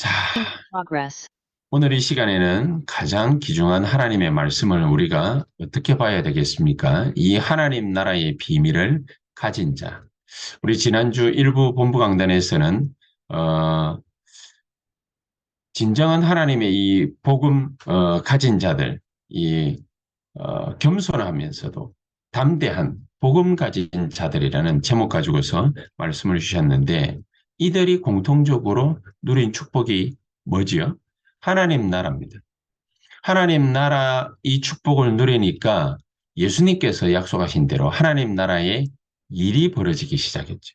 자, progress. 오늘 이 시간에는 가장 귀중한 하나님의 말씀을 우리가 어떻게 봐야 되겠습니까? 이 하나님 나라의 비밀을 가진 자. 우리 지난주 일부 본부 강단에서는 어, 진정한 하나님의 이 복음 가진 자들, 이 겸손하면서도 담대한 복음 가진 자들이라는 제목 가지고서 말씀을 주셨는데 이들이 공통적으로 누린 축복이 뭐지요? 하나님 나라입니다. 하나님 나라 이 축복을 누리니까 예수님께서 약속하신 대로 하나님 나라의 일이 벌어지기 시작했죠.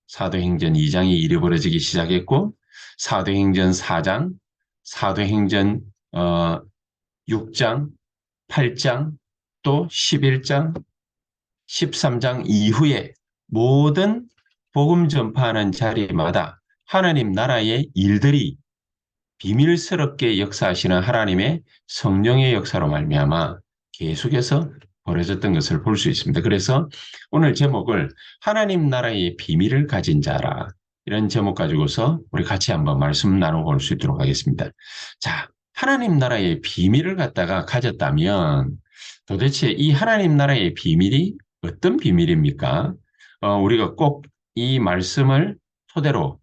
사도행전 2장이 일이 벌어지기 시작했고 사도행전 4장, 사도행전 6장, 8장, 또 11장, 13장 이후에 모든 복음 전파하는 자리마다 하나님 나라의 일들이 비밀스럽게 역사하시는 하나님의 성령의 역사로 말미암아 계속해서 벌어졌던 것을 볼 수 있습니다. 그래서 오늘 제목을 하나님 나라의 비밀을 가진 자라 이런 제목 가지고서 우리 같이 한번 말씀 나눠볼 수 있도록 하겠습니다. 자, 하나님 나라의 비밀을 갖다가 가졌다면 도대체 이 하나님 나라의 비밀이 어떤 비밀입니까? 우리가 꼭 이 말씀을 토대로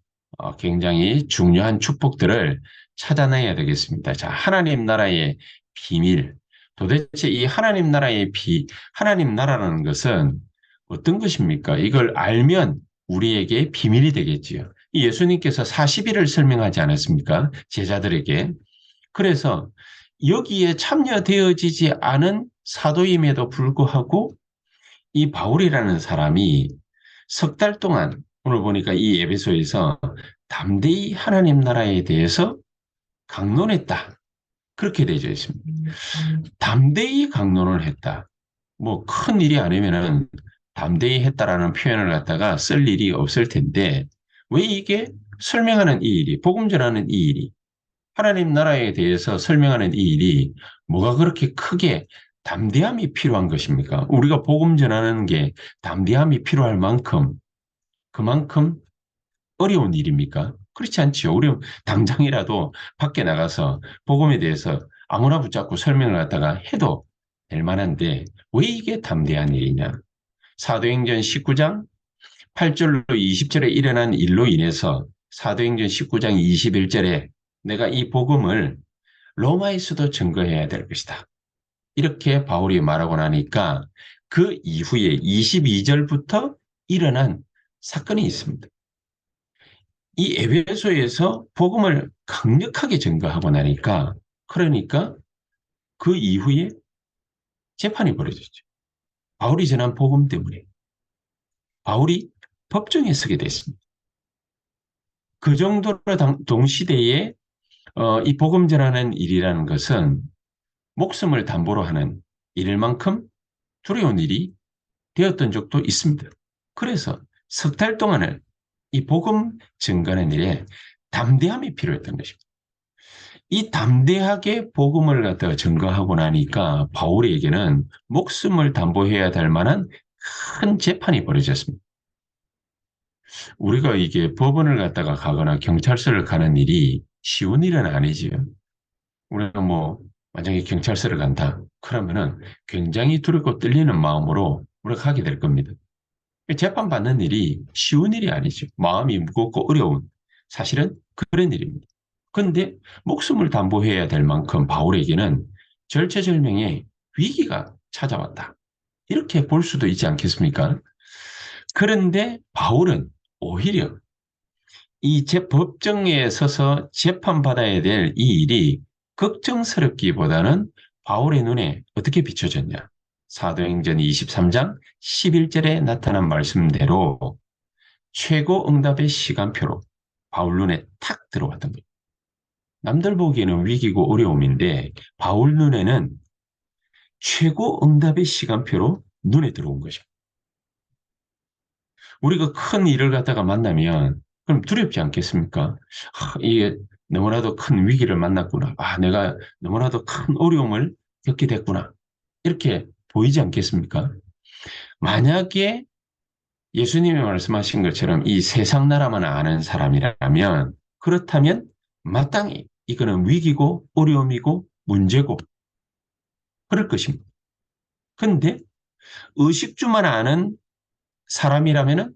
굉장히 중요한 축복들을 찾아내야 되겠습니다. 자, 하나님 나라의 비밀. 도대체 이 하나님 나라라는 것은 어떤 것입니까? 이걸 알면 우리에게 비밀이 되겠지요. 이 예수님께서 40일을 설명하지 않았습니까? 제자들에게. 그래서 여기에 참여되어지지 않은 사도임에도 불구하고 이 바울이라는 사람이 석 달 동안 오늘 보니까 이 에베소에서 담대히 하나님 나라에 대해서 강론했다. 그렇게 되어 있습니다. 담대히 강론을 했다. 뭐 큰 일이 아니면은 담대히 했다라는 표현을 갖다가 쓸 일이 없을 텐데 왜 이게 설명하는 이 일이 복음 전하는 이 일이 하나님 나라에 대해서 설명하는 이 일이 뭐가 그렇게 크게 담대함이 필요한 것입니까? 우리가 복음 전하는 게 담대함이 필요할 만큼 그만큼 어려운 일입니까? 그렇지 않지요. 우리 당장이라도 밖에 나가서 복음에 대해서 아무나 붙잡고 설명을 갖다가 해도 될 만한데 왜 이게 담대한 일이냐? 사도행전 19장 8절로 20절에 일어난 일로 인해서 사도행전 19장 21절에 내가 이 복음을 로마에서도 증거해야 될 것이다. 이렇게 바울이 말하고 나니까 그 이후에 22절부터 일어난 사건이 있습니다. 이 에베소에서 복음을 강력하게 증거하고 나니까 그러니까 그 이후에 재판이 벌어졌죠. 바울이 전한 복음 때문에 바울이 법정에 서게 됐습니다. 그 정도로 동시대에 이 복음 전하는 일이라는 것은 목숨을 담보로 하는 일만큼 두려운 일이 되었던 적도 있습니다. 그래서 석 달 동안을 이 복음 증거하는 일에 담대함이 필요했던 것입니다. 이 담대하게 복음을 갖다가 증거하고 나니까 바울에게는 목숨을 담보해야 될 만한 큰 재판이 벌어졌습니다. 우리가 이게 법원을 갖다가 가거나 경찰서를 가는 일이 쉬운 일은 아니지요. 우리가 뭐 만약에 경찰서를 간다. 그러면은 굉장히 두렵고 떨리는 마음으로 우리가 가게 될 겁니다. 재판받는 일이 쉬운 일이 아니죠. 마음이 무겁고 어려운 사실은 그런 일입니다. 그런데 목숨을 담보해야 될 만큼 바울에게는 절체절명의 위기가 찾아왔다. 이렇게 볼 수도 있지 않겠습니까? 그런데 바울은 오히려 이 법정에 서서 재판받아야 될 이 일이 걱정스럽기보다는 바울의 눈에 어떻게 비춰졌냐? 사도행전 23장 11절에 나타난 말씀대로 최고 응답의 시간표로 바울 눈에 탁 들어왔던 거예요. 남들 보기에는 위기고 어려움인데 바울 눈에는 최고 응답의 시간표로 눈에 들어온 것입니다. 우리가 큰 일을 갖다가 만나면 그럼 두렵지 않겠습니까? 이게 너무나도 큰 위기를 만났구나. 내가 너무나도 큰 어려움을 겪게 됐구나. 이렇게 보이지 않겠습니까? 만약에 예수님이 말씀하신 것처럼 이 세상 나라만 아는 사람이라면 그렇다면 마땅히 이거는 위기고 어려움이고 문제고 그럴 것입니다. 그런데 의식주만 아는 사람이라면은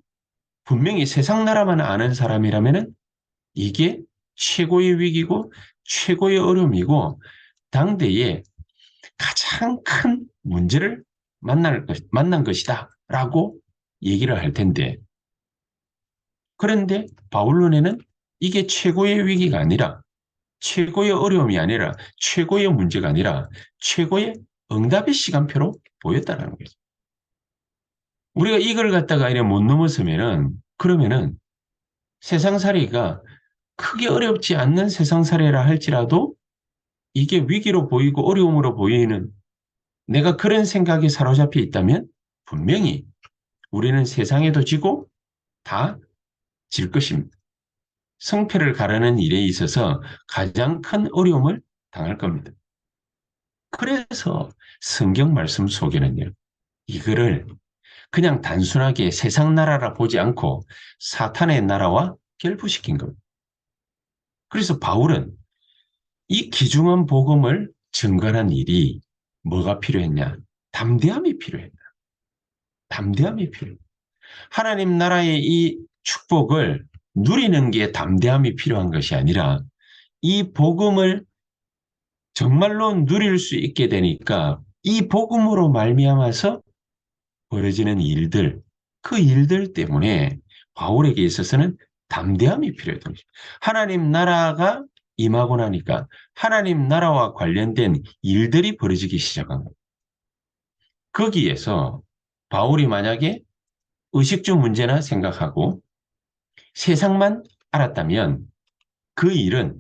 분명히 세상 나라만 아는 사람이라면은 이게 최고의 위기고 최고의 어려움이고 당대에 가장 큰 문제를 만난 것이다 라고 얘기를 할 텐데 그런데 바울 눈에는 이게 최고의 위기가 아니라 최고의 어려움이 아니라 최고의 문제가 아니라 최고의 응답의 시간표로 보였다는 거죠. 우리가 이걸 갖다가 이래 못 넘어서면은 그러면은 세상살이가 크게 어렵지 않는 세상살이라 할지라도 이게 위기로 보이고 어려움으로 보이는 내가 그런 생각에 사로잡혀 있다면 분명히 우리는 세상에도 지고 다 질 것입니다. 성패를 가르는 일에 있어서 가장 큰 어려움을 당할 겁니다. 그래서 성경 말씀 속에는요, 이거를 그냥 단순하게 세상 나라라 보지 않고 사탄의 나라와 결부시킨 겁니다. 그래서 바울은 이 귀중한 복음을 증거하는 일이 뭐가 필요했냐? 담대함이 필요했다. 담대함이 필요해. 하나님 나라의 이 축복을 누리는 게 담대함이 필요한 것이 아니라 이 복음을 정말로 누릴 수 있게 되니까 이 복음으로 말미암아서 벌어지는 일들, 그 일들 때문에 바울에게 있어서는 담대함이 필요했던 것입니다. 하나님 나라가 임하고 나니까 하나님 나라와 관련된 일들이 벌어지기 시작한 겁니다. 거기에서 바울이 만약에 의식주 문제나 생각하고 세상만 알았다면 그 일은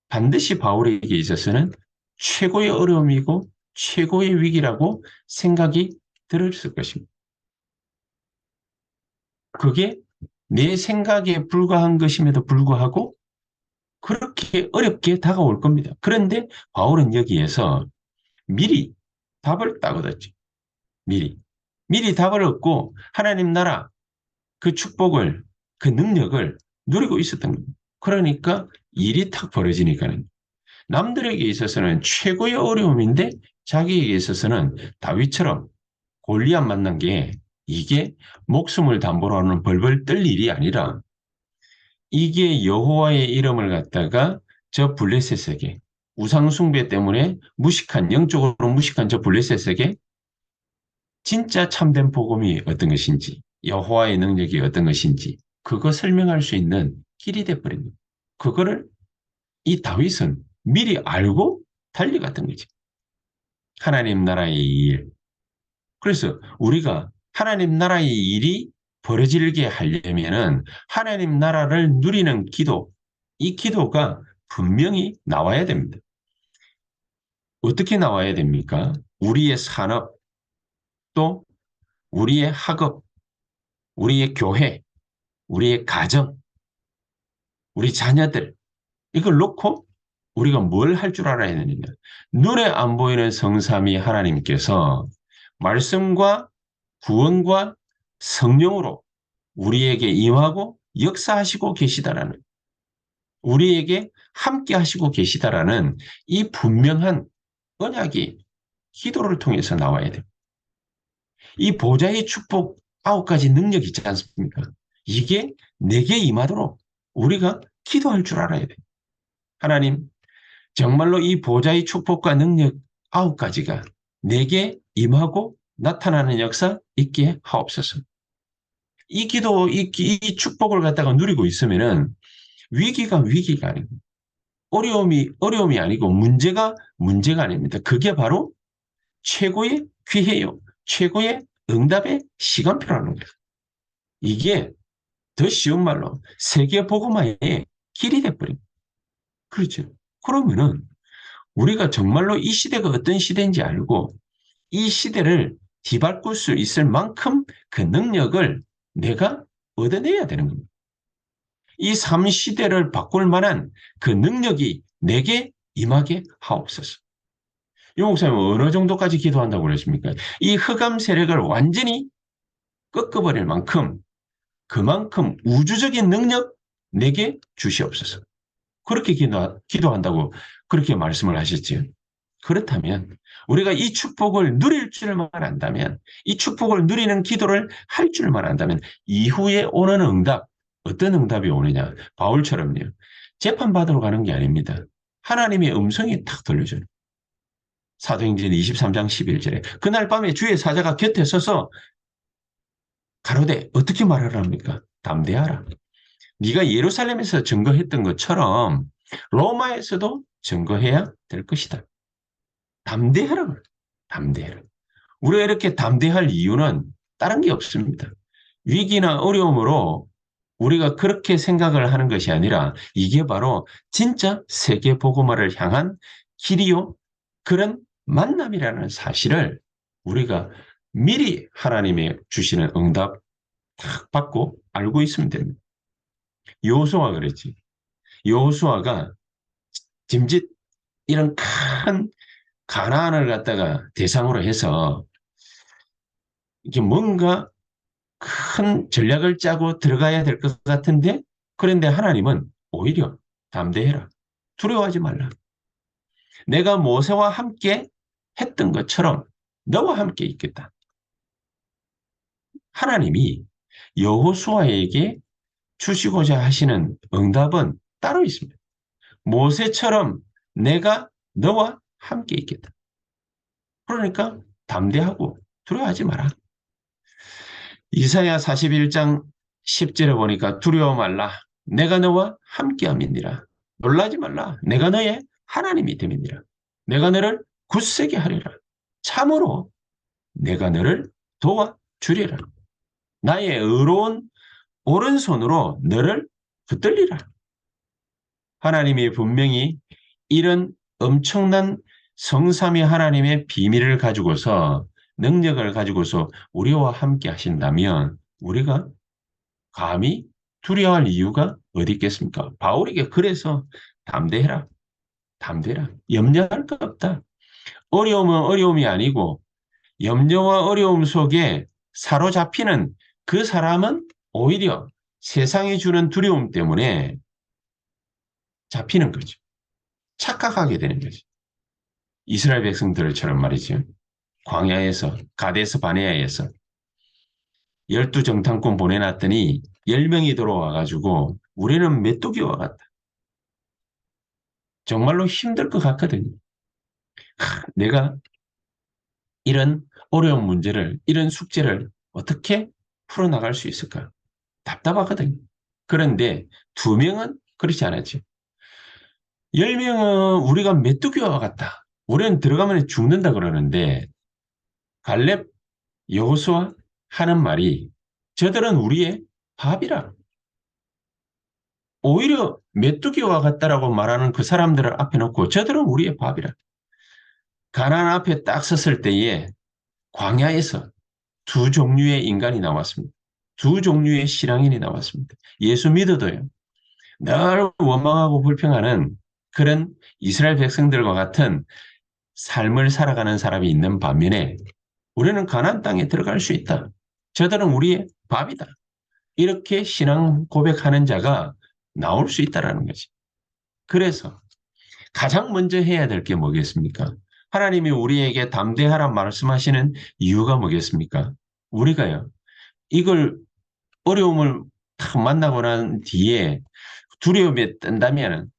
반드시 바울에게 있어서는 최고의 어려움이고 최고의 위기라고 생각이 들었을 것입니다. 그게 내 생각에 불과한 것임에도 불구하고 그렇게 어렵게 다가올 겁니다. 그런데 바울은 여기에서 미리 답을 딱 얻었죠. 미리. 미리 답을 얻고 하나님 나라 그 축복을 그 능력을 누리고 있었던 겁니다. 그러니까 일이 탁 벌어지니까는 남들에게 있어서는 최고의 어려움인데 자기에게 있어서는 다윗처럼 골리앗 만난 게 이게 목숨을 담보로 하는 벌벌 떨 일이 아니라 이게 여호와의 이름을 갖다가 저 블레셋에게 우상 숭배 때문에 무식한 영적으로 무식한 저 블레셋에게 진짜 참된 복음이 어떤 것인지 여호와의 능력이 어떤 것인지 그거 설명할 수 있는 길이 돼버립니다. 그거를 이 다윗은 미리 알고 달려갔던 거지. 하나님 나라의 일. 그래서 우리가 하나님 나라의 일이 벌어지게 하려면은 하나님 나라를 누리는 기도, 이 기도가 분명히 나와야 됩니다. 어떻게 나와야 됩니까? 우리의 산업, 또 우리의 학업, 우리의 교회, 우리의 가정, 우리 자녀들, 이걸 놓고 우리가 뭘 할 줄 알아야 되느냐. 눈에 안 보이는 성삼위 하나님께서 말씀과 구원과 성령으로 우리에게 임하고 역사하시고 계시다라는 우리에게 함께 하시고 계시다라는 이 분명한 언약이 기도를 통해서 나와야 돼요. 이 보좌의 축복 9가지 능력이 있지 않습니까? 이게 내게 임하도록 우리가 기도할 줄 알아야 돼요. 하나님, 정말로 이 보좌의 축복과 능력 9가지가 내게 임하고 나타나는 역사 있게 하옵소서. 이 기도, 이 축복을 갖다가 누리고 있으면은 위기가 아니고 어려움이 아니고 문제가 아닙니다. 그게 바로 최고의 기회요. 최고의 응답의 시간표라는 거예요. 이게 더 쉬운 말로 세계 복음화의 길이 돼버립니다. 그렇죠. 그러면은 우리가 정말로 이 시대가 어떤 시대인지 알고 이 시대를 뒤바꿀 수 있을 만큼 그 능력을 내가 얻어내야 되는 겁니다. 이 삶 시대를 바꿀 만한 그 능력이 내게 임하게 하옵소서. 이 목사님은 어느 정도까지 기도한다고 그러십니까? 이 흑암 세력을 완전히 꺾어버릴 만큼 그만큼 우주적인 능력 내게 주시옵소서. 그렇게 기도한다고 그렇게 말씀을 하셨지요. 그렇다면 우리가 이 축복을 누릴 줄만 안다면, 이 축복을 누리는 기도를 할 줄만 안다면 이후에 오는 응답, 어떤 응답이 오느냐? 바울처럼요. 재판받으러 가는 게 아닙니다. 하나님의 음성이 탁 들려줘요. 사도행전 23장 11절에 그날 밤에 주의 사자가 곁에 서서 가로되 어떻게 말하랍니까? 담대하라. 네가 예루살렘에서 증거했던 것처럼 로마에서도 증거해야 될 것이다. 담대하라. 담대하라. 우리가 이렇게 담대할 이유는 다른 게 없습니다. 위기나 어려움으로 우리가 그렇게 생각을 하는 것이 아니라 이게 바로 진짜 세계 복음화를 향한 길이요. 그런 만남이라는 사실을 우리가 미리 하나님의 주시는 응답 딱 받고 알고 있으면 됩니다. 여호수아가 그랬지. 여호수아가 짐짓 이런 큰 가나안을 갖다가 대상으로 해서 이게 뭔가 큰 전략을 짜고 들어가야 될 것 같은데 그런데 하나님은 오히려 담대해라. 두려워하지 말라. 내가 모세와 함께 했던 것처럼 너와 함께 있겠다. 하나님이 여호수아에게 주시고자 하시는 응답은 따로 있습니다. 모세처럼 내가 너와 함께 있겠다. 그러니까 담대하고 두려워하지 마라. 이사야 41장 10절에 보니까 두려워 말라. 내가 너와 함께함이니라. 놀라지 말라. 내가 너의 하나님이 됨이니라. 내가 너를 굳세게 하리라. 참으로 내가 너를 도와주리라. 나의 의로운 오른손으로 너를 붙들리라. 하나님이 분명히 이런 엄청난 성삼위 하나님의 비밀을 가지고서 능력을 가지고서 우리와 함께 하신다면 우리가 감히 두려워할 이유가 어디 있겠습니까? 바울에게 그래서 담대해라. 담대해라. 염려할 것 없다. 어려움은 어려움이 아니고 염려와 어려움 속에 사로잡히는 그 사람은 오히려 세상이 주는 두려움 때문에 잡히는 거죠. 착각하게 되는 거죠. 이스라엘 백성들처럼 말이죠. 광야에서 가데스 바네아에서 12정탐꾼 보내놨더니 10명이 들어와가지고 우리는 메뚜기와 같다. 정말로 힘들 것 같거든요. 내가 이런 어려운 문제를, 이런 숙제를 어떻게 풀어나갈 수 있을까? 답답하거든요. 그런데 2명은 그렇지 않았죠. 10명은 우리가 메뚜기와 같다. 우리는 들어가면 죽는다 그러는데 갈렙, 여호수아 하는 말이 저들은 우리의 밥이라. 오히려 메뚜기와 같다라고 말하는 그 사람들을 앞에 놓고 저들은 우리의 밥이라. 가나안 앞에 딱 섰을 때에 광야에서 2종류의 인간이 나왔습니다. 2종류의 신앙인이 나왔습니다. 예수 믿어도요. 늘 원망하고 불평하는 그런 이스라엘 백성들과 같은 삶을 살아가는 사람이 있는 반면에 우리는 가나안 땅에 들어갈 수 있다. 저들은 우리의 밥이다. 이렇게 신앙 고백하는 자가 나올 수 있다는 거지. 그래서 가장 먼저 해야 될 게 뭐겠습니까? 하나님이 우리에게 담대하라 말씀하시는 이유가 뭐겠습니까? 우리가요. 이걸 어려움을 탁 만나고 난 뒤에 두려움에 뜬다면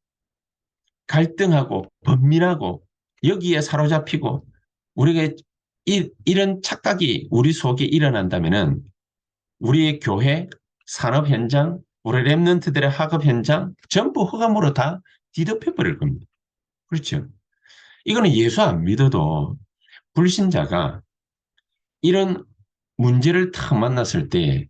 갈등하고 번민하고 여기에 사로잡히고 우리가 이런 착각이 우리 속에 일어난다면 우리의 교회, 산업 현장, 우리 랩런트들의 학업 현장 전부 흑암으로 다 뒤덮여 버릴 겁니다. 그렇죠? 이거는 예수 안 믿어도 불신자가 이런 문제를 탁 만났을 때,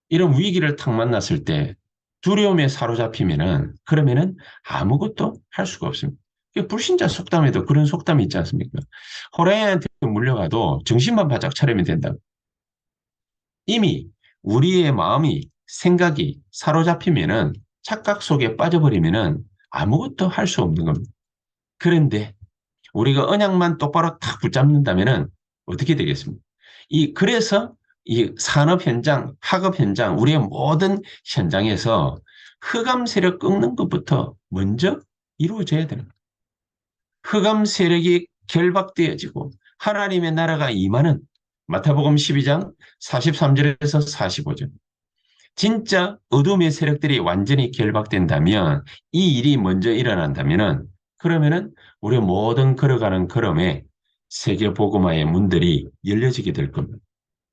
이런 위기를 탁 만났을 때 두려움에 사로잡히면은 그러면은 아무것도 할 수가 없습니다. 불신자 속담에도 그런 속담이 있지 않습니까? 호랑이한테 물려가도 정신만 바짝 차리면 된다. 이미 우리의 마음이 생각이 사로잡히면은 착각 속에 빠져버리면은 아무것도 할 수 없는 겁니다. 그런데 우리가 언약만 똑바로 탁 붙잡는다면은 어떻게 되겠습니까? 그래서 이 산업 현장, 학업 현장, 우리의 모든 현장에서 흑암 세력 꺾는 것부터 먼저 이루어져야 되는 거예요. 흑암 세력이 결박되어지고 하나님의 나라가 임하는 마태복음 12장 43절에서 45절. 진짜 어둠의 세력들이 완전히 결박된다면 이 일이 먼저 일어난다면은 그러면은 우리 모든 걸어가는 걸음에 세계 복음화의 문들이 열려지게 될 겁니다.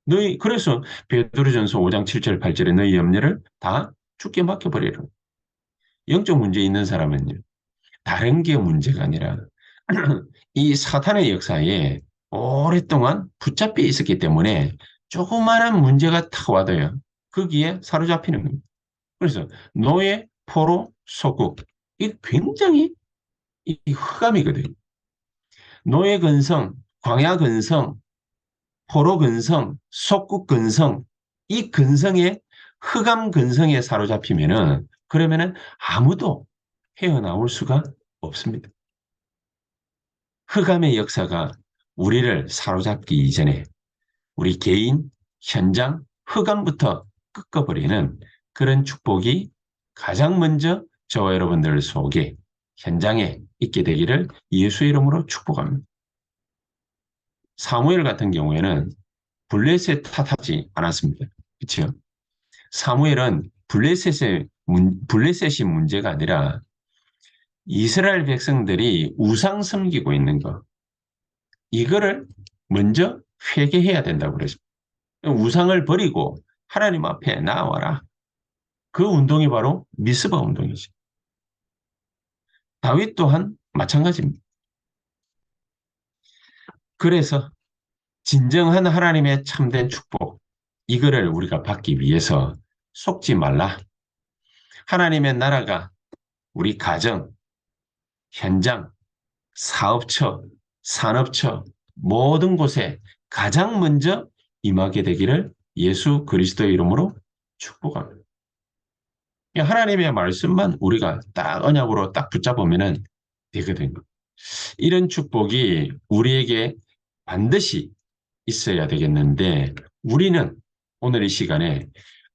너희 그래서 베드로전서 5장 7절 8절에 너희 염려를 다 주께 맡겨버리라. 영적 문제 있는 사람은요. 다른 게 문제가 아니라 이 사탄의 역사에 오랫동안 붙잡혀 있었기 때문에 조그마한 문제가 탁 와도요. 거기에 사로잡히는 겁니다. 그래서 노예, 포로, 소국 이 굉장히 이 흑암이거든요. 노예 근성, 광야 근성, 포로 근성, 속국 근성 이 근성에 흑암 근성에 사로잡히면은 그러면은 아무도 헤어나올 수가 없습니다. 흑암의 역사가 우리를 사로잡기 이전에 우리 개인, 현장, 흑암부터 꺾어버리는 그런 축복이 가장 먼저 저와 여러분들 속에 현장에 있게 되기를 예수의 이름으로 축복합니다. 사무엘 같은 경우에는 블레셋 탓하지 않았습니다. 그렇죠? 사무엘은 블레셋이 문제가 아니라 이스라엘 백성들이 우상 섬기고 있는 것 이거를 먼저 회개해야 된다고 그랬습니다. 우상을 버리고 하나님 앞에 나와라. 그 운동이 바로 미스바 운동이죠. 다윗 또한 마찬가지입니다. 그래서 진정한 하나님의 참된 축복, 이거를 우리가 받기 위해서 속지 말라. 하나님의 나라가 우리 가정, 현장, 사업처, 산업처, 모든 곳에 가장 먼저 임하게 되기를 예수 그리스도의 이름으로 축복합니다. 하나님의 말씀만 우리가 딱 언약으로 딱 붙잡으면 되거든요. 이런 축복이 우리에게 반드시 있어야 되겠는데 우리는 오늘 이 시간에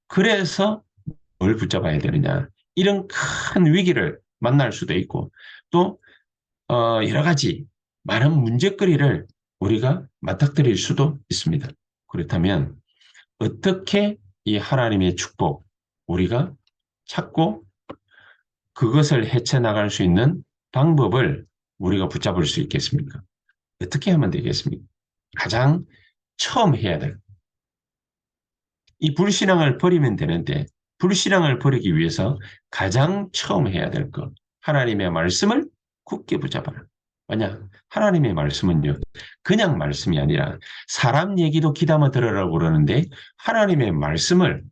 그래서 뭘 붙잡아야 되느냐 이런 큰 위기를 만날 수도 있고 또 여러 가지 많은 문제거리를 우리가 맞닥뜨릴 수도 있습니다. 그렇다면 어떻게 이 하나님의 축복 우리가 찾고 그것을 헤쳐나갈 수 있는 방법을 우리가 붙잡을 수 있겠습니까? 어떻게 하면 되겠습니까? 가장 처음 해야 될. 이 불신앙을 버리면 되는데 불신앙을 버리기 위해서 가장 처음 해야 될 것. 하나님의 말씀을 굳게 붙잡아라. 왜냐? 하나님의 말씀은요. 그냥 말씀이 아니라 사람 얘기도 귀담아 들으라고 그러는데 하나님의 말씀을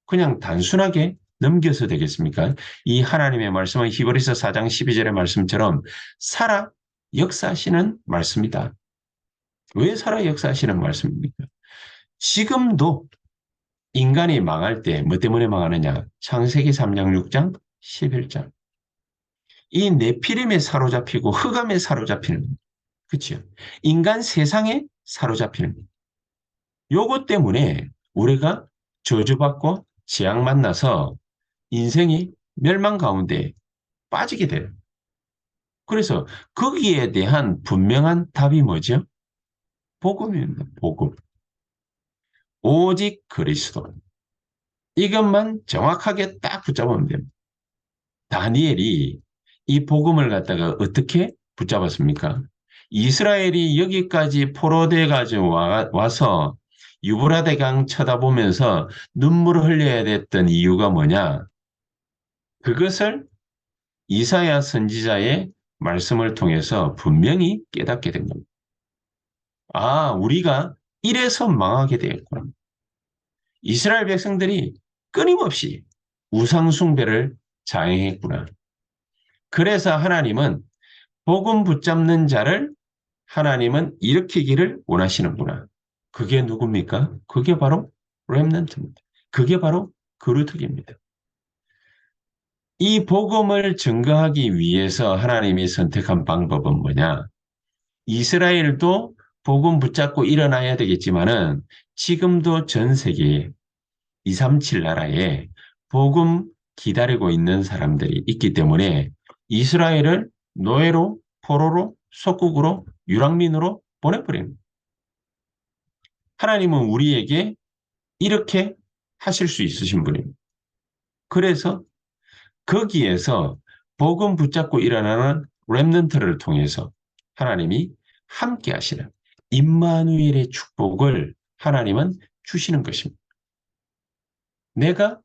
그냥 단순하게 넘겨서 되겠습니까? 이 하나님의 말씀은 히브리서 4장 12절의 말씀처럼 살아 역사하시는 말씀이다. 왜 살아 역사하시는 말씀입니까? 지금도 인간이 망할 때 뭐 때문에 망하느냐? 창세기 3장 6장 11장. 이 네피림에 사로잡히고 흑암에 사로잡히는 그렇죠? 인간 세상에 사로잡히는 요것 때문에 우리가 저주받고 재앙 만나서 인생이 멸망 가운데 빠지게 돼요. 그래서 거기에 대한 분명한 답이 뭐죠? 복음입니다. 복음. 오직 그리스도. 이것만 정확하게 딱 붙잡으면 됩니다. 다니엘이 이 복음을 갖다가 어떻게 붙잡았습니까? 이스라엘이 여기까지 포로돼 가지고 와서 유브라데강 쳐다보면서 눈물을 흘려야 됐던 이유가 뭐냐? 그것을 이사야 선지자의 말씀을 통해서 분명히 깨닫게 된 겁니다. 아, 우리가 이래서 망하게 되었구나. 이스라엘 백성들이 끊임없이 우상숭배를 자행했구나. 그래서 하나님은 복음 붙잡는 자를 하나님은 일으키기를 원하시는구나. 그게 누굽니까? 그게 바로 렘넌트입니다. 그게 바로 그루터기입니다. 이 복음을 증거하기 위해서 하나님이 선택한 방법은 뭐냐? 이스라엘도 복음 붙잡고 일어나야 되겠지만은 지금도 전 세계에 237 나라에 복음 기다리고 있는 사람들이 있기 때문에 이스라엘을 노예로, 포로로, 속국으로, 유랑민으로 보내버립니다. 하나님은 우리에게 이렇게 하실 수 있으신 분입니다. 그래서 거기에서 복음 붙잡고 일어나는 렘넌트를 통해서 하나님이 함께 하시는 임마누엘의 축복을 하나님은 주시는 것입니다. 내가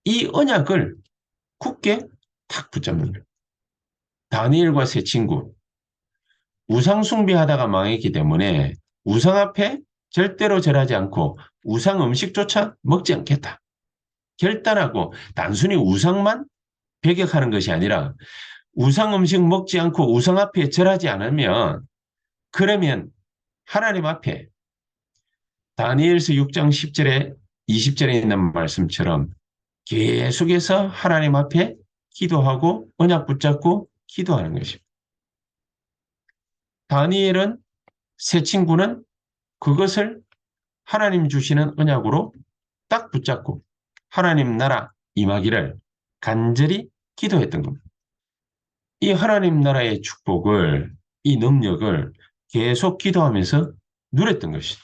이 언약을 굳게 탁 붙잡는 거예요. 다니엘과 세 친구, 우상 숭배하다가 망했기 때문에 우상 앞에 절대로 절하지 않고 우상 음식조차 먹지 않겠다. 결단하고 단순히 우상만 배격하는 것이 아니라 우상 음식 먹지 않고 우상 앞에 절하지 않으면 그러면 하나님 앞에 다니엘서 6장 10절에 20절에 있는 말씀처럼 계속해서 하나님 앞에 기도하고 언약 붙잡고 기도하는 것입니다. 다니엘은 세 친구는 그것을 하나님 주시는 언약으로 딱 붙잡고 하나님 나라 임하기를 간절히 기도했던 겁니다. 이 하나님 나라의 축복을, 이 능력을 계속 기도하면서 누렸던 것이죠.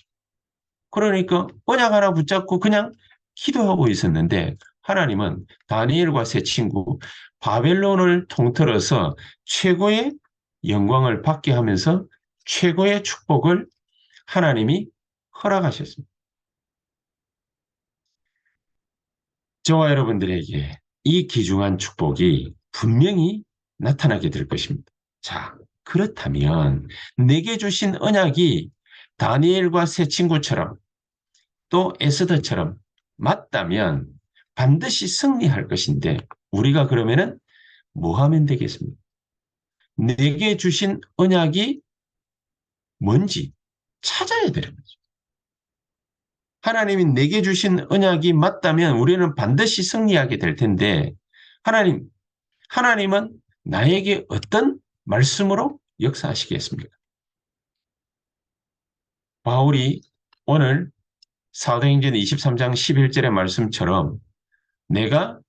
그러니까 언약 하나 붙잡고 그냥 기도하고 있었는데 하나님은 다니엘과 세 친구 바벨론을 통틀어서 최고의 영광을 받게 하면서 최고의 축복을 하나님이 허락하셨습니다. 저와 여러분들에게 이 귀중한 축복이 분명히 나타나게 될 것입니다. 자, 그렇다면 내게 주신 언약이 다니엘과 세 친구처럼 또 에스더처럼 맞다면 반드시 승리할 것인데 우리가 그러면은 뭐 하면 되겠습니까? 내게 주신 언약이 뭔지 찾아야 되는 거죠. 하나님이 내게 주신 언약이 맞다면 우리는 반드시 승리하게 될 텐데 하나님은 나에게 어떤 말씀으로 역사하시겠습니까? 바울이 오늘 사도행전 23장 11절의 말씀처럼 내가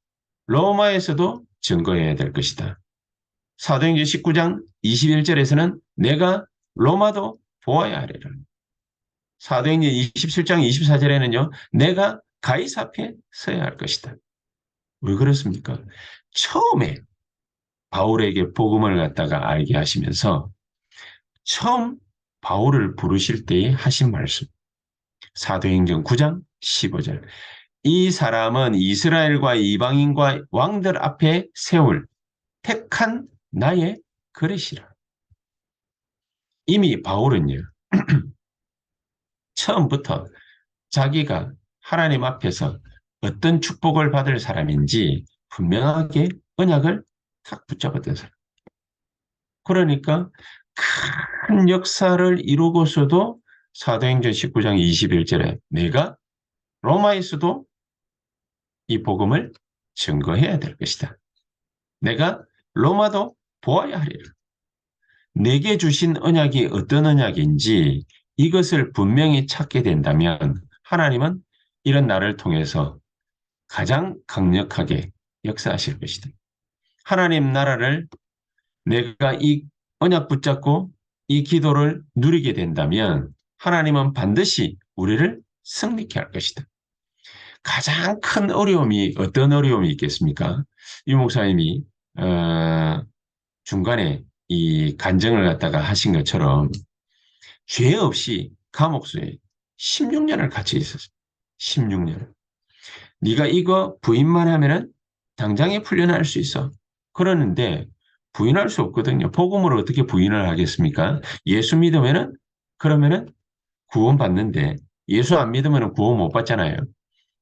로마에서도 증거해야 될 것이다. 사도행전 19장 21절에서는 내가 로마도 보아야 하리라. 사도행전 27장 24절에는요. 내가 가이사 앞에 서야 할 것이다. 왜 그렇습니까? 처음에 바울에게 복음을 갖다가 알게 하시면서 처음 바울을 부르실 때에 하신 말씀. 사도행전 9장 15절. 이 사람은 이스라엘과 이방인과 왕들 앞에 세울 택한 나의 그릇이라. 이미 바울은요. 처음부터 자기가 하나님 앞에서 어떤 축복을 받을 사람인지 분명하게 언약을 탁 붙잡았던 사람. 그러니까 큰 역사를 이루고서도 사도행전 19장 21절에 내가 로마에서도 이 복음을 증거해야 될 것이다. 내가 로마도 보아야 하리라. 내게 주신 언약이 어떤 언약인지 이것을 분명히 찾게 된다면 하나님은 이런 나를 통해서 가장 강력하게 역사하실 것이다. 하나님 나라를 내가 이 언약 붙잡고 이 기도를 누리게 된다면 하나님은 반드시 우리를 승리케 할 것이다. 가장 큰 어려움이 어떤 어려움이 있겠습니까? 유 목사님이 중간에 이 간증을 갖다가 하신 것처럼 죄 없이 감옥수에 16년을 갇혀 있었어요. 16년. 네가 이거 부인만 하면은 당장에 풀려날 수 있어. 그러는데 부인할 수 없거든요. 복음으로 어떻게 부인을 하겠습니까? 예수 믿으면은 그러면은 구원 받는데 예수 안 믿으면은 구원 못 받잖아요.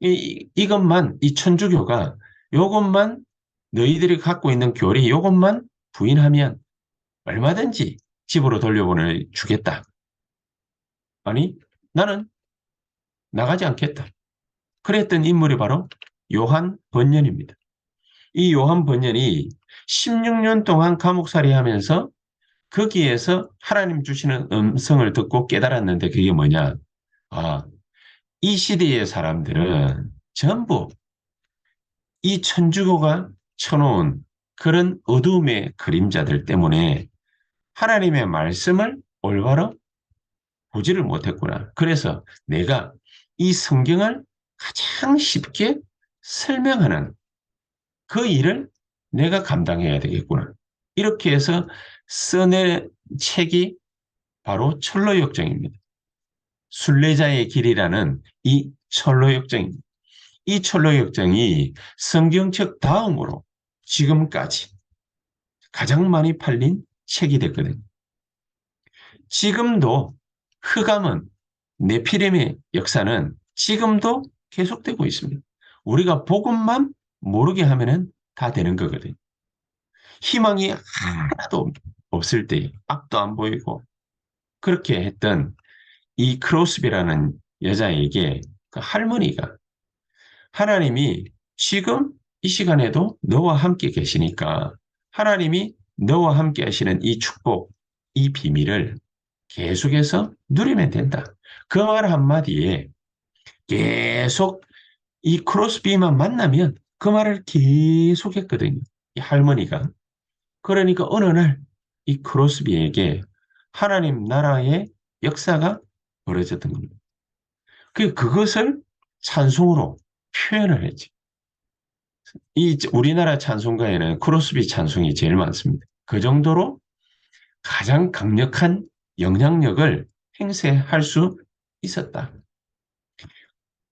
이것만 이 천주교가 요것만 너희들이 갖고 있는 교리 요것만 부인하면 얼마든지 집으로 돌려보내 주겠다. 아니 나는 나가지 않겠다. 그랬던 인물이 바로 요한 번연입니다. 이 요한 번연이 16년 동안 감옥살이 하면서 거기에서 하나님 주시는 음성을 듣고 깨달았는데 그게 뭐냐? 아, 이 시대의 사람들은 전부 이 천주교가 쳐놓은 그런 어두움의 그림자들 때문에 하나님의 말씀을 올바로 보지를 못했구나. 그래서 내가 이 성경을 가장 쉽게 설명하는 그 일을 내가 감당해야 되겠구나. 이렇게 해서 써낸 책이 바로 철로역정입니다. 순례자의 길이라는 이 철로역정입니다. 이 철로역정이 성경책 다음으로 지금까지 가장 많이 팔린 책이 됐거든요. 지금도 흑암은 네피림의 역사는 지금도 계속되고 있습니다. 우리가 복음만 모르게 하면은 다 되는 거거든요. 희망이 하나도 없을 때 앞도 안 보이고 그렇게 했던 이 크로스비라는 여자에게 그 할머니가 하나님이 지금 이 시간에도 너와 함께 계시니까 하나님이 너와 함께 하시는 이 축복, 이 비밀을 계속해서 누리면 된다. 그 말 한마디에 계속 이 크로스비만 만나면 그 말을 계속했거든요. 이 할머니가. 그러니까 어느 날 이 크로스비에게 하나님 나라의 역사가 벌어졌던 겁니다. 그것을 찬송으로 표현을 했지. 이 우리나라 찬송가에는 크로스비 찬송이 제일 많습니다. 그 정도로 가장 강력한 영향력을 행사할 수 있었다.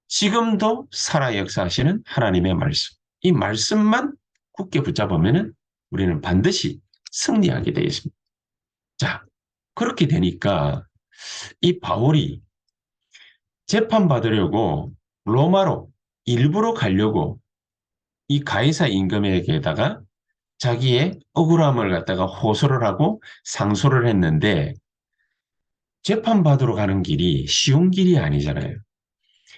지금도 살아 역사하시는 하나님의 말씀. 이 말씀만 굳게 붙잡으면 우리는 반드시 승리하게 되어 있습니다. 자, 그렇게 되니까 이 바울이 재판받으려고 로마로 일부러 가려고 이 가이사 임금에게다가 자기의 억울함을 갖다가 호소를 하고 상소를 했는데 재판받으러 가는 길이 쉬운 길이 아니잖아요.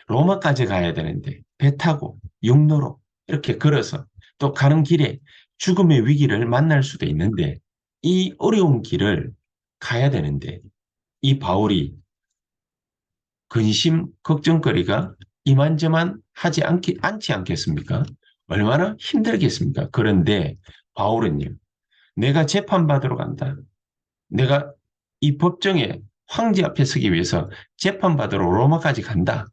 로마까지 가야 되는데 배 타고 육로로 이렇게 걸어서 또 가는 길에 죽음의 위기를 만날 수도 있는데 이 어려운 길을 가야 되는데 이 바울이 근심 걱정거리가 이만저만 않지 않겠습니까? 얼마나 힘들겠습니까? 그런데 바울은요, 내가 재판받으러 간다. 내가 이 법정에 황제 앞에 서기 위해서 재판받으러 로마까지 간다.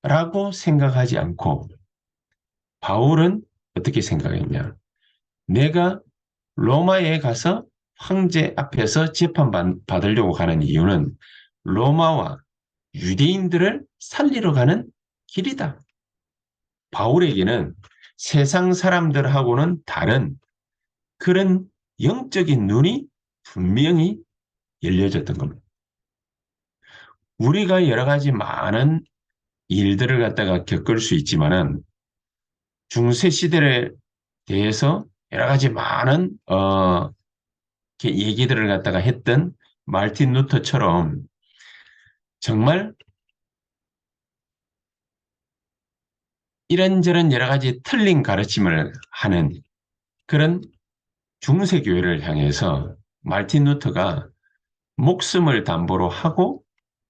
라고 생각하지 않고 바울은 어떻게 생각했냐? 내가 로마에 가서 황제 앞에서 재판받으려고 가는 이유는 로마와 유대인들을 살리러 가는 길이다. 바울에게는 세상 사람들하고는 다른 그런 영적인 눈이 분명히 열려졌던 겁니다. 우리가 여러 가지 많은 일들을 갖다가 겪을 수 있지만은 중세 시대에 대해서 여러 가지 많은 얘기들을 갖다가 했던 마르틴 루터처럼 정말 이런저런 여러 가지 틀린 가르침을 하는 그런 중세 교회를 향해서 마르틴 루터가 목숨을 담보로 하고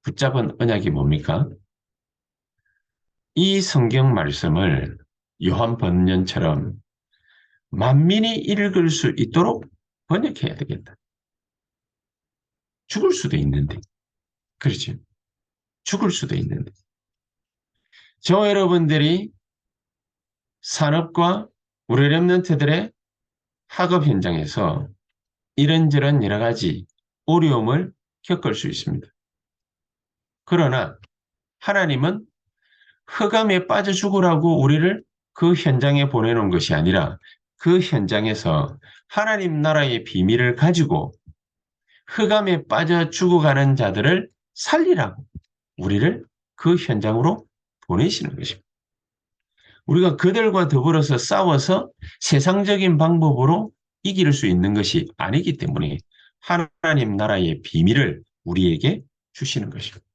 붙잡은 언약이 뭡니까? 이 성경 말씀을 요한 번연처럼 만민이 읽을 수 있도록 번역해야 되겠다. 죽을 수도 있는데. 그렇죠. 죽을 수도 있는데. 저와 여러분들이 산업과 우리 랩런트들의 학업 현장에서 이런저런 여러 가지 어려움을 겪을 수 있습니다. 그러나 하나님은 흑암에 빠져 죽으라고 우리를 그 현장에 보내놓은 것이 아니라 그 현장에서 하나님 나라의 비밀을 가지고 흑암에 빠져 죽어가는 자들을 살리라고 우리를 그 현장으로 보내시는 것입니다. 우리가 그들과 더불어서 싸워서 세상적인 방법으로 이길 수 있는 것이 아니기 때문에 하나님 나라의 비밀을 우리에게 주시는 것입니다.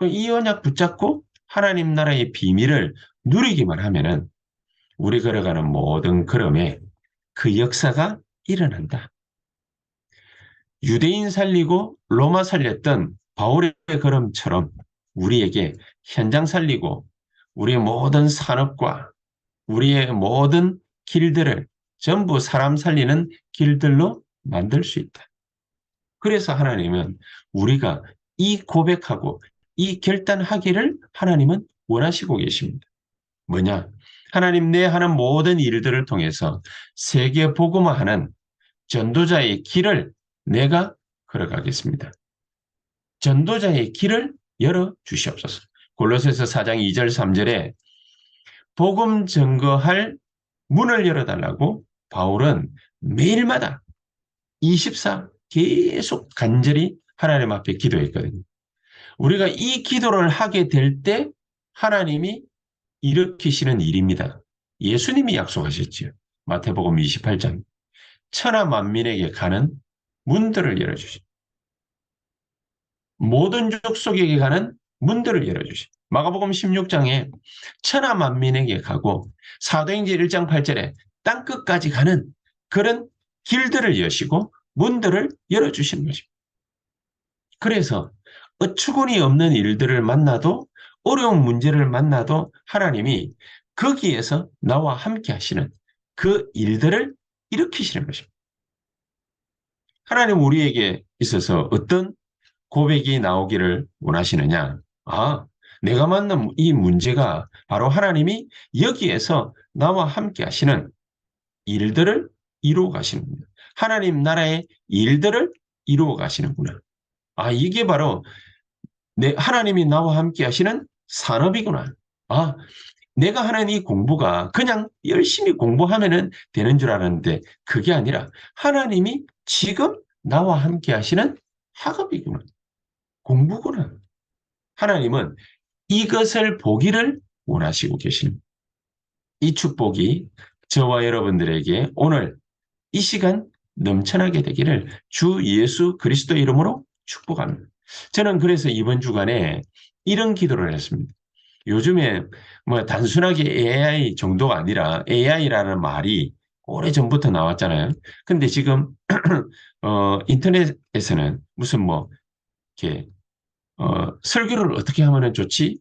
이 언약 붙잡고 하나님 나라의 비밀을 누리기만 하면은 우리 걸어가는 모든 걸음에 그 역사가 일어난다. 유대인 살리고 로마 살렸던 바울의 걸음처럼 우리에게 현장 살리고 우리의 모든 산업과 우리의 모든 길들을 전부 사람 살리는 길들로 만들 수 있다. 그래서 하나님은 우리가 이 고백하고 이 결단하기를 하나님은 원하시고 계십니다. 뭐냐? 하나님 내 하는 모든 일들을 통해서 세계 복음화하는 전도자의 길을 내가 걸어가겠습니다. 전도자의 길을 열어 주시옵소서. 골로새서 4장 2절 3절에 복음 증거할 문을 열어달라고 바울은 매일마다 24 계속 간절히 하나님 앞에 기도했거든요. 우리가 이 기도를 하게 될 때 하나님이 일으키시는 일입니다. 예수님이 약속하셨지요. 마태복음 28장. 천하 만민에게 가는 문들을 열어주시. 모든 족속에게 가는 문들을 열어주시. 마가복음 16장에 천하 만민에게 가고 사도행전 1장 8절에 땅끝까지 가는 그런 길들을 여시고 문들을 열어주시는 것입니다. 그래서 어처구니 없는 일들을 만나도 어려운 문제를 만나도 하나님이 거기에서 나와 함께 하시는 그 일들을 일으키시는 것입니다. 하나님 우리에게 있어서 어떤 고백이 나오기를 원하시느냐? 아, 내가 만난 이 문제가 바로 하나님이 여기에서 나와 함께 하시는 일들을 이루어 가시는구나. 하나님 나라의 일들을 이루어 가시는구나. 아, 이게 바로 하나님이 나와 함께 하시는 산업이구나. 아, 내가 하는 이 공부가 그냥 열심히 공부하면 되는 줄 알았는데 그게 아니라 하나님이 지금 나와 함께 하시는 학업이구나. 공부구나. 하나님은 이것을 보기를 원하시고 계십니다. 이 축복이 저와 여러분들에게 오늘 이 시간 넘쳐나게 되기를 주 예수 그리스도 이름으로 축복합니다. 저는 그래서 이번 주간에 이런 기도를 했습니다. 요즘에 뭐 단순하게 AI 정도가 아니라 AI라는 말이 오래전부터 나왔잖아요. 근데 지금 인터넷에서는 무슨 뭐 이렇게 설교를 어떻게 하면 좋지?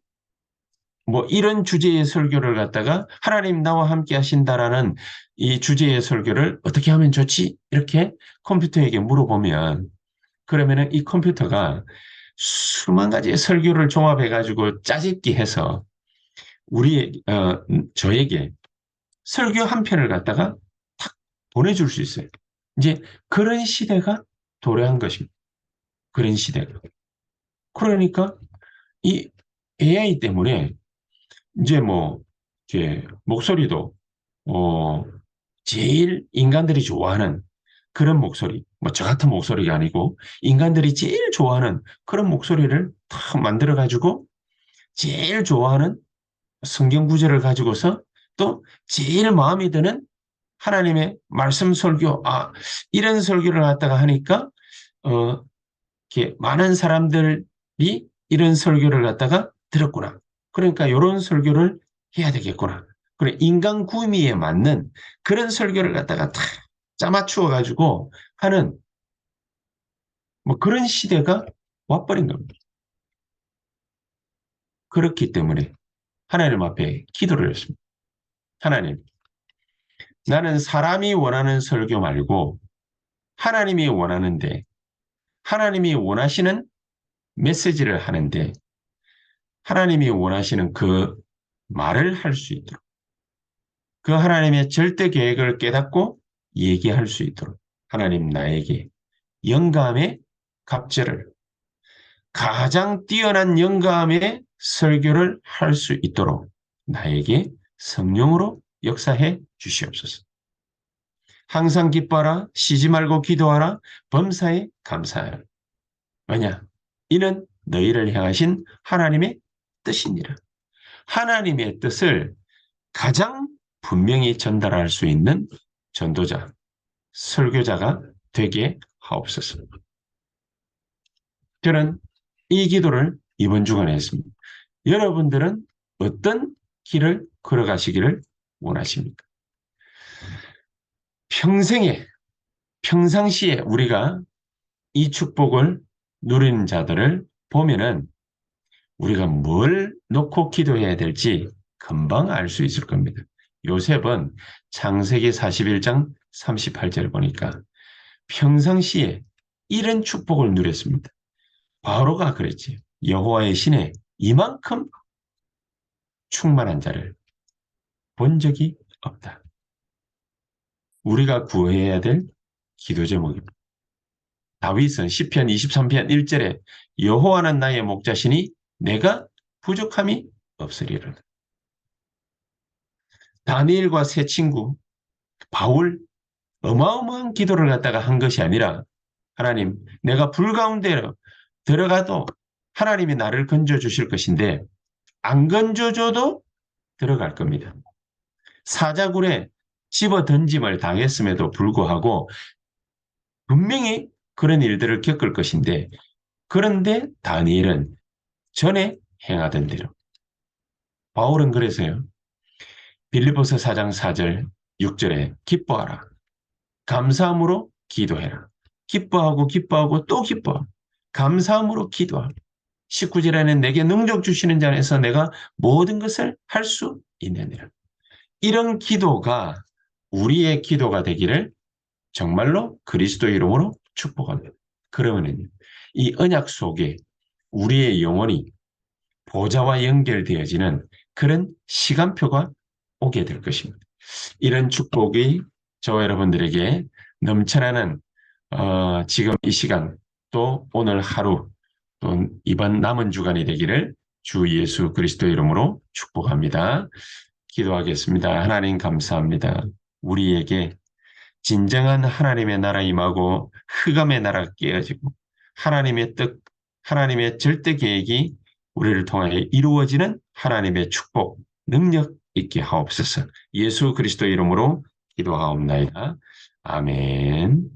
뭐 이런 주제의 설교를 갖다가 하나님 나와 함께 하신다라는 이 주제의 설교를 어떻게 하면 좋지? 이렇게 컴퓨터에게 물어보면 그러면은 이 컴퓨터가 수만 가지의 설교를 종합해가지고 짜집기 해서 저에게 설교 한 편을 갖다가 탁 보내줄 수 있어요. 이제 그런 시대가 도래한 것입니다. 그런 시대가. 그러니까 이 AI 때문에 이제 뭐, 이렇게 목소리도, 어, 제일 인간들이 좋아하는 그런 목소리, 뭐 저 같은 목소리가 아니고 인간들이 제일 좋아하는 그런 목소리를 탁 만들어가지고 제일 좋아하는 성경 구절을 가지고서 또 제일 마음에 드는 하나님의 말씀 설교, 아, 이런 설교를 갖다가 하니까, 이렇게 많은 사람들이 이런 설교를 갖다가 들었구나. 그러니까 이런 설교를 해야 되겠구나. 그래, 인간 구미에 맞는 그런 설교를 갖다가 다 짜맞추어 가지고 하는 뭐 그런 시대가 와버린 겁니다. 그렇기 때문에 하나님 앞에 기도를 했습니다. 하나님, 나는 사람이 원하는 설교 말고 하나님이 원하는데, 하나님이 원하시는 메시지를 하는데, 하나님이 원하시는 그 말을 할 수 있도록, 그 하나님의 절대 계획을 깨닫고 얘기할 수 있도록, 하나님 나에게 영감의 갑절을, 가장 뛰어난 영감의 설교를 할 수 있도록 나에게 성령으로 역사해 주시옵소서. 항상 기뻐하라, 쉬지 말고 기도하라, 범사에 감사하라. 왜냐? 이는 너희를 향하신 하나님의 뜻이니라. 하나님의 뜻을 가장 분명히 전달할 수 있는 전도자, 설교자가 되게 하옵소서. 저는 이 기도를 이번 주간에 했습니다. 여러분들은 어떤 길을 걸어가시기를 원하십니까? 평상시에 우리가 이 축복을 누리는 자들을 보면은 우리가 뭘 놓고 기도해야 될지 금방 알 수 있을 겁니다. 요셉은 창세기 41장 38절을 보니까 평상시에 이런 축복을 누렸습니다. 바로가 그랬지. 여호와의 신에 이만큼 충만한 자를 본 적이 없다. 우리가 구해야 될 기도 제목입니다. 다윗은 시편 23편 1절에 여호와는 나의 목자시니 내가 부족함이 없으리로다. 다니엘과 세 친구 바울 어마어마한 기도를 갖다가 한 것이 아니라 하나님 내가 불 가운데로 들어가도 하나님이 나를 건져주실 것인데 안 건져줘도 들어갈 겁니다. 사자굴에 집어 던짐을 당했음에도 불구하고 분명히 그런 일들을 겪을 것인데 그런데 다니엘은 전에 행하던 대로 바울은 그래서요. 빌립보서 4장 4절 6절에 기뻐하라. 감사함으로 기도해라. 기뻐하고 기뻐하고 또 기뻐. 감사함으로 기도하라. 19절에는 내게 능력 주시는 자 안에서 내가 모든 것을 할 수 있느니라. 이런 기도가 우리의 기도가 되기를 정말로 그리스도 이름으로 축복합니다. 그러면 이 언약 속에 우리의 영혼이 보좌와 연결되어지는 그런 시간표가 오게 될 것입니다. 이런 축복이 저와 여러분들에게 넘쳐나는 지금 이 시간 또 오늘 하루 또 이번 남은 주간이 되기를 주 예수 그리스도 이름으로 축복합니다. 기도하겠습니다. 하나님 감사합니다. 우리에게 진정한 하나님의 나라 임하고 흑암의 나라가 깨어지고 하나님의 뜻, 하나님의 절대 계획이 우리를 통하여 이루어지는 하나님의 축복, 능력 있게 하옵소서. 예수 그리스도 이름으로 기도하옵나이다. 아멘.